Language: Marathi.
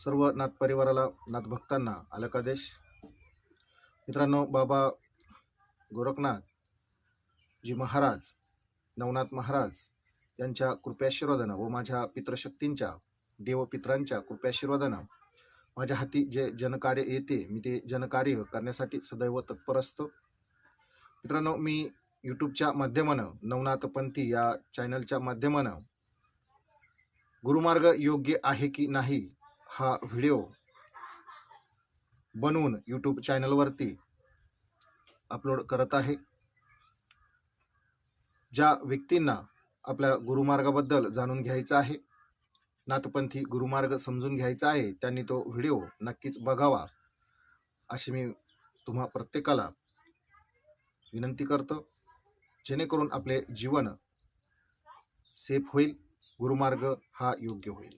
सर्व नाथ परिवाराला, नाथ भक्तांना अलकादेश. मित्रांनो, बाबा गोरखनाथ जी महाराज, नवनाथ महाराज यांच्या कृपाशीर्वादानं व माझ्या पितृशक्तींच्या, देवपित्रांच्या कृपाशीर्वादानं माझ्या हाती जे जनकार्य येते, मी ते जनकार्य करण्यासाठी सदैव तत्पर असतो. मित्रांनो, मी यूट्यूबच्या माध्यमानं, नवनाथपंथी या चॅनलच्या माध्यमानं गुरुमार्ग योग्य आहे की नाही हा व्हिडिओ बनवून यूट्यूब चॅनलवरती अपलोड करत आहे. ज्या व्यक्तींना आपल्या गुरुमार्गाबद्दल जाणून घ्यायचं आहे, नाथपंथी गुरुमार्ग समजून घ्यायचा आहे, त्यांनी तो व्हिडिओ नक्कीच बघावा अशी मी तुम्हा प्रत्येकाला विनंती करतो, जेणेकरून आपले जीवन सेफ होईल, गुरुमार्ग हा योग्य होईल.